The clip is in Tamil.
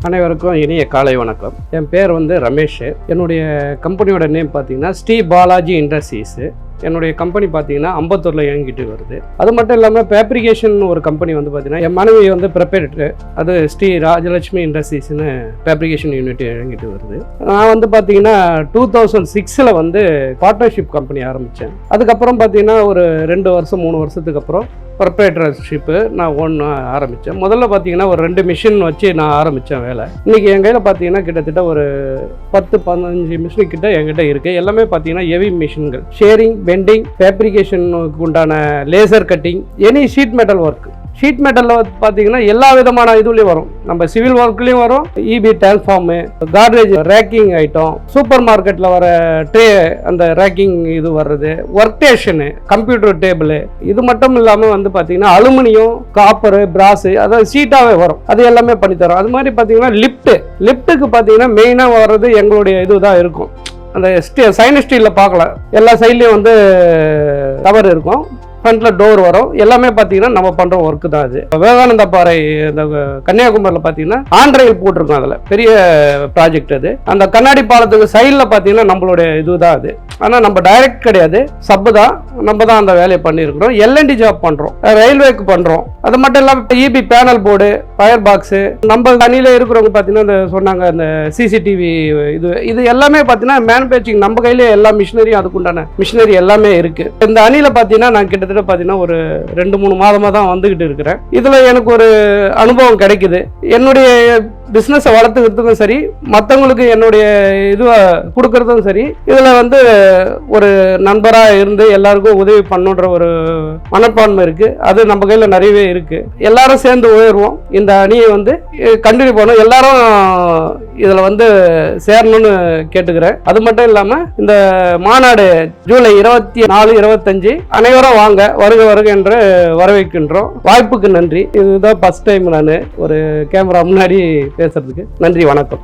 அனைவருக்கும் இனிய காலை வணக்கம். என் பேர் ரமேஷ். என்னுடைய கம்பெனியோட நேம் பார்த்தீங்கன்னா ஸ்ரீ பாலாஜி இண்டஸ்ட்ரீஸ். என்னுடைய கம்பெனி பார்த்தீங்கன்னா அம்பத்தூரில் இயங்கிட்டு வருது. அது மட்டும் இல்லாமல் ஃபேப்ரிகேஷன் ஒரு கம்பெனி பார்த்தீங்கன்னா என் மனைவி ப்ரிப்பேர்டு, அது ஸ்ரீ ராஜலட்சுமி இண்டஸ்ட்ரீஸ்னு ஃபேப்ரிகேஷன் யூனிட் இயங்கிட்டு வருது. நான் பார்த்தீங்கன்னா 2006 பார்ட்னர்ஷிப் கம்பெனி ஆரம்பித்தேன். அதுக்கப்புறம் பார்த்தீங்கன்னா ஒரு 2 வருஷம் 3 வருஷத்துக்கு அப்புறம் ப்ரொப்ரைட்டர்ஷிப்பு நான் ஒன்று ஆரம்பித்தேன். முதல்ல பார்த்தீங்கன்னா ஒரு 2 மிஷின் வச்சு நான் ஆரம்பித்தேன் வேலை. இன்றைக்கி என் கையில் பார்த்தீங்கன்னா கிட்டத்தட்ட ஒரு 10-15 மிஷின் கிட்ட என்கிட்ட இருக்குது. எல்லாமே பார்த்தீங்கன்னா ஹெவி மிஷின்கள், ஷேரிங், பெண்டிங், ஃபேப்ரிகேஷனுக்கு உண்டான laser cutting, any sheet metal work. Sheet மெட்டலில் பார்த்தீங்கன்னா எல்லா விதமான இதுலேயும் வரும். நம்ம சிவில் ஒர்க்லேயும் வரும், EB transformer, cartridge racking item, super மார்க்கெட்டில் வர ட்ரே, அந்த ரேக்கிங் இது வர்றது, ஒர்க் ஸ்டேஷனு, கம்ப்யூட்டர் டேபிள், இது மட்டும் இல்லாமல் பார்த்தீங்கன்னா அலுமினியம், காப்பரு, பிராஸு, அதாவது சீட்டாகவே வரும். அது எல்லாமே பண்ணித்தரோம். அது மாதிரி பார்த்தீங்கன்னா லிஃப்ட்டுக்கு பார்த்தீங்கன்னா மெயினாக வர்றது எங்களுடைய இது தான் இருக்கும். அந்த சைன ஸ்டீலில் பார்க்கலாம், எல்லா சைட்லேயும் கவர் இருக்கும், ஃப்ரண்ட்டில் டோர் வரும். எல்லாமே பார்த்தீங்கன்னா நம்ம பண்ணுற ஒர்க்கு தான் அது. விவேகானந்தா பாறை இந்த கன்னியாகுமரியில் பார்த்தீங்கன்னா ஆண்ட்ரையில் போட்டிருக்கோம். அதில் பெரிய ப்ராஜெக்ட் அது. அந்த கண்ணாடி பாலத்துக்கு சைடில் பார்த்தீங்கன்னா நம்மளுடைய இது தான் அது. ஆனால் நம்ம டைரக்ட் கிடையாது, சப்பு தான். நம்ம தான் அந்த வேலையை பண்ணியிருக்கிறோம். எல்என்டி ஜாப் பண்ணுறோம், ரயில்வேக்கு பண்ணுறோம். அது மட்டும் இல்லாமல் EB panel board, fire box, நம்ம தனியில் இருக்கிறவங்க பார்த்தீங்கன்னா இந்த சொன்னாங்க அந்த சிசிடிவி இது எல்லாமே பார்த்தீங்கன்னா மேனுஃபேக்சரிங் நம்ம கையிலே எல்லா மிஷினரியும், அதுக்குண்டான மிஷினரி எல்லாமே இருக்குது. இந்த அணியில் பார்த்தீங்கன்னா நான் கிட்டத்தட்ட பார்த்தீங்கன்னா ஒரு 2-3 மாதமாக தான் வந்துக்கிட்டு இருக்கிறேன். இதில் எனக்கு ஒரு அனுபவம் கிடைக்குது. என்னுடைய பிஸ்னஸை வளர்த்துக்கிறதுக்கும் சரி, மற்றவங்களுக்கு என்னுடைய இதுவை கொடுக்கறதும் சரி, இதில் ஒரு நண்பராக இருந்து எல்லாருக்கும் உதவி பண்ணுன்ற ஒரு மனப்பான்மை இருக்குது. அது நம்ம கையில் நிறையவே இருக்குது. எல்லாரும் சேர்ந்து உயர்வோம். இந்த அணியை கண்டினியூ பண்ணணும். எல்லாரும் இதில் சேரணும்னு கேட்டுக்கிறேன். அது மட்டும் இல்லாமல் இந்த மாநாடு ஜூலை 24, 25 அனைவரும் வாங்க, வருக என்று வரவேற்கின்றோம். வாய்ப்புக்கு நன்றி. இதுதான் ஃபர்ஸ்ட் டைம் நான் ஒரு கேமரா முன்னாடி பேசுறதுக்கு. நன்றி, வணக்கம்.